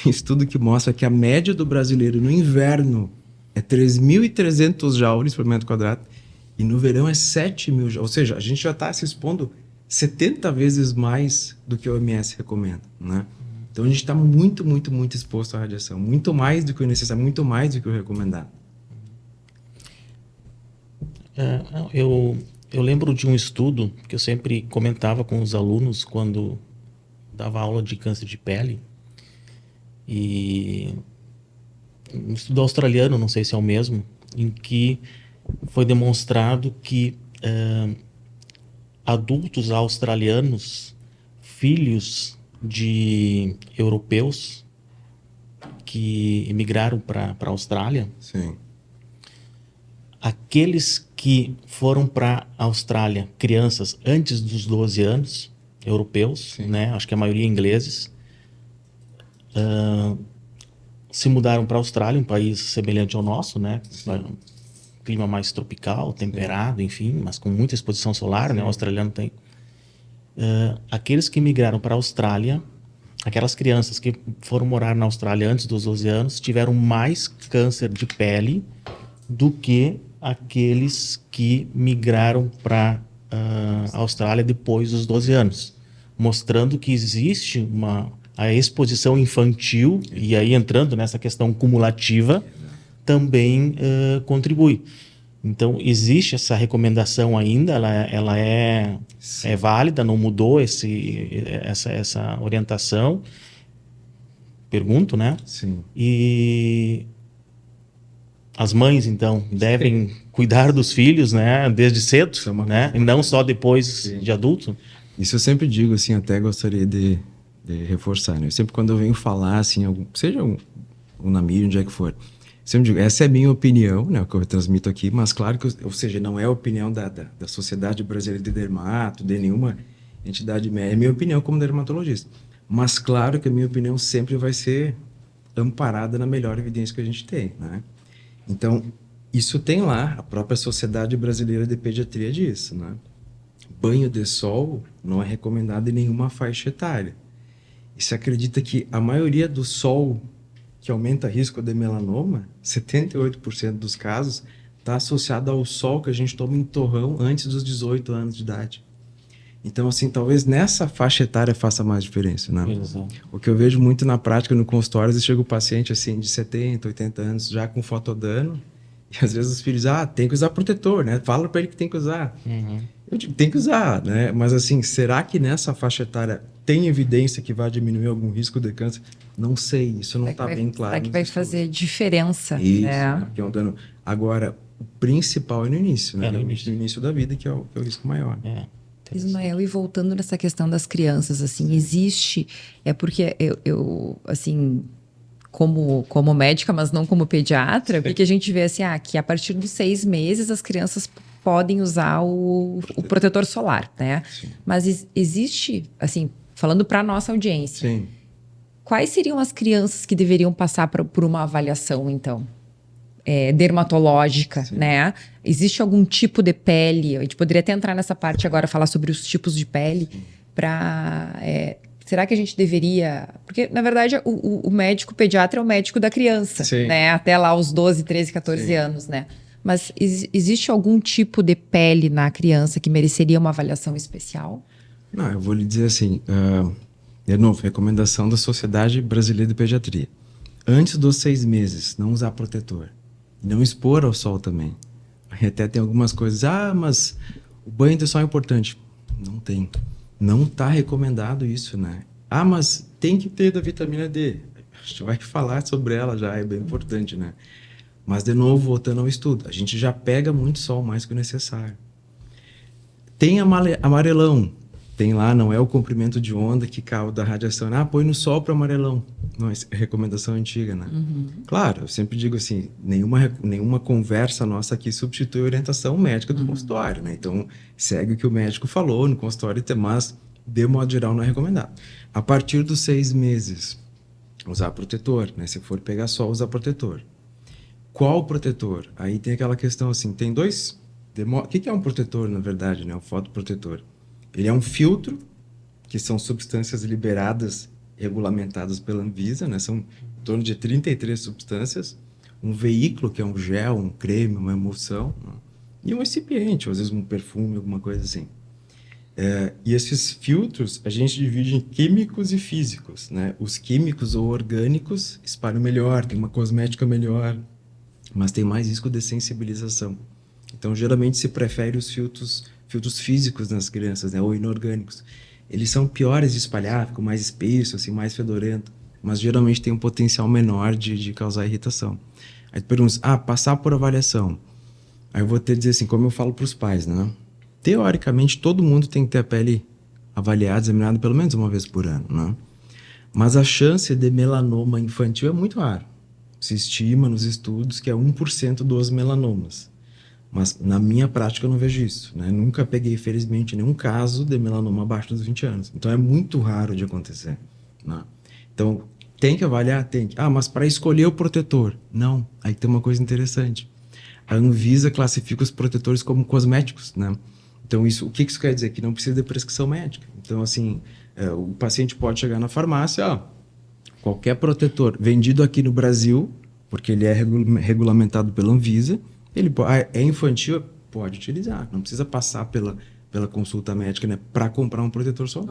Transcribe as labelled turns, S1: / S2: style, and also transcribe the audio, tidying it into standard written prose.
S1: estudo que mostra que a média do brasileiro no inverno é 3.300 joules por metro quadrado e no verão é 7.000 joules. Ou seja, a gente já está se expondo 70 vezes mais do que a OMS recomenda, né? Então a gente está muito, muito, muito exposto à radiação. Muito mais do que o necessário, muito mais do que o recomendado.
S2: Eu lembro de um estudo que eu sempre comentava com os alunos quando dava aula de câncer de pele. E um estudo australiano, não sei se é o mesmo, em que foi demonstrado que adultos australianos, filhos de europeus que emigraram para a Austrália,
S1: Sim.
S2: aqueles que foram para a Austrália, crianças antes dos 12 anos, europeus, né? Acho que a maioria ingleses, se mudaram para a Austrália, um país semelhante ao nosso, né? Clima mais tropical, temperado, enfim, mas com muita exposição solar, né? O australiano tem. Aqueles que migraram para a Austrália, aquelas crianças que foram morar na Austrália antes dos 12 anos, tiveram mais câncer de pele do que aqueles que migraram para a Austrália depois dos 12 anos, mostrando que existe a exposição infantil, e aí entrando nessa questão cumulativa, também contribui. Então, existe essa recomendação ainda, ela é válida, não mudou essa orientação. Pergunto, né?
S1: Sim.
S2: E as mães, então, devem cuidar dos filhos, né? Desde cedo, né? E não só depois de adulto.
S1: Isso eu sempre digo, assim, até gostaria de reforçar, né? Eu sempre, quando eu venho falar, assim, seja na mídia, onde é que for, sempre digo, essa é a minha opinião, né, o que eu transmito aqui, mas claro que, ou seja, não é a opinião da Sociedade Brasileira de Dermato, de nenhuma entidade médica, é minha opinião como dermatologista. Mas claro que a minha opinião sempre vai ser amparada na melhor evidência que a gente tem, né? Então, isso tem lá, a própria Sociedade Brasileira de Pediatria diz, né? Banho de sol não é recomendado em nenhuma faixa etária. E se acredita que a maioria do sol que aumenta o risco de melanoma, 78% dos casos, está associado ao sol que a gente toma em torrão antes dos 18 anos de idade. Então, assim, talvez nessa faixa etária faça mais diferença, né?
S2: Exato.
S1: O que eu vejo muito na prática no consultório, às vezes chega o paciente, assim, de 70, 80 anos, já com fotodano, e às vezes os filhos, tem que usar protetor, né? Fala para ele que tem que usar.
S2: Uhum.
S1: Eu digo, tem que usar, né? Mas, assim, será que nessa faixa etária tem evidência que vai diminuir algum risco de câncer? Não sei, isso não está bem claro.
S3: Será que vai fazer diferença?
S1: Isso,
S3: né?
S1: Porque é um dano. Agora, o principal é no início, né?
S2: No
S1: início da vida, que é o risco maior.
S3: Ismael, e voltando nessa questão das crianças, assim, existe... É porque eu assim, como médica, mas não como pediatra, porque a gente vê, assim, que a partir dos 6 meses as crianças podem usar o protetor solar, né?
S1: Sim.
S3: Mas existe, assim, falando para a nossa audiência,
S1: Sim.
S3: quais seriam as crianças que deveriam passar por uma avaliação, então? Dermatológica,
S1: Sim.
S3: né? Existe algum tipo de pele? A gente poderia até entrar nessa parte agora, falar sobre os tipos de pele, será que a gente deveria... Porque, na verdade, o médico pediatra é o médico da criança,
S1: Sim.
S3: né? Até lá os 12, 13, 14
S1: Sim.
S3: anos, né? Mas existe algum tipo de pele na criança que mereceria uma avaliação especial?
S1: Não, eu vou lhe dizer assim, de novo, recomendação da Sociedade Brasileira de Pediatria. Antes dos 6 meses, não usar protetor. Não expor ao sol também. Até tem algumas coisas, mas o banho de sol é importante. Não tem. Não está recomendado isso, né? Mas tem que ter da vitamina D. A gente vai falar sobre ela já, é bem importante, né? Mas, de novo, voltando ao estudo, a gente já pega muito sol mais que o necessário. Tem amarelão. Tem lá, não é o comprimento de onda que causa a radiação. Põe no sol para amarelão. Não, é recomendação antiga, né?
S3: Uhum.
S1: Claro, eu sempre digo assim, nenhuma conversa nossa aqui substitui a orientação médica do consultório, né? Então, segue o que o médico falou no consultório, mas, de modo geral, não é recomendado. A partir dos 6 meses, usar protetor, né? Se for pegar sol, usar protetor. Qual protetor? Aí tem aquela questão assim, tem dois... O que é um protetor, na verdade, né? Um fotoprotetor. Ele é um filtro, que são substâncias liberadas regulamentadas pela Anvisa, né? São em torno de 33 substâncias, um veículo, que é um gel, um creme, uma emulsão, né? E um recipiente, ou às vezes um perfume, alguma coisa assim. E esses filtros a gente divide em químicos e físicos, né? Os químicos ou orgânicos espalham melhor, tem uma cosmética melhor, mas tem mais risco de sensibilização. Então, geralmente se prefere os filtros físicos nas crianças, né? Ou inorgânicos. Eles são piores de espalhar, ficam mais espessos, assim, mais fedorento, mas geralmente tem um potencial menor de causar irritação. Aí tu pergunta, passar por avaliação. Aí eu vou ter que dizer assim, como eu falo para os pais, né? Teoricamente, todo mundo tem que ter a pele avaliada, examinada pelo menos uma vez por ano, né? Mas a chance de melanoma infantil é muito raro. Se estima nos estudos que é 1% dos melanomas. Mas na minha prática eu não vejo isso, né? Nunca peguei, felizmente, nenhum caso de melanoma abaixo dos 20 anos. Então é muito raro de acontecer, né? Então tem que avaliar? Tem que. Mas para escolher o protetor? Não. Aí tem uma coisa interessante. A Anvisa classifica os protetores como cosméticos, né? Então, o que isso quer dizer? Que não precisa de prescrição médica. Então, assim, o paciente pode chegar na farmácia, qualquer protetor vendido aqui no Brasil, porque ele é regulamentado pela Anvisa, ele é infantil, pode utilizar. Não precisa passar pela consulta médica, né, para comprar um protetor solar.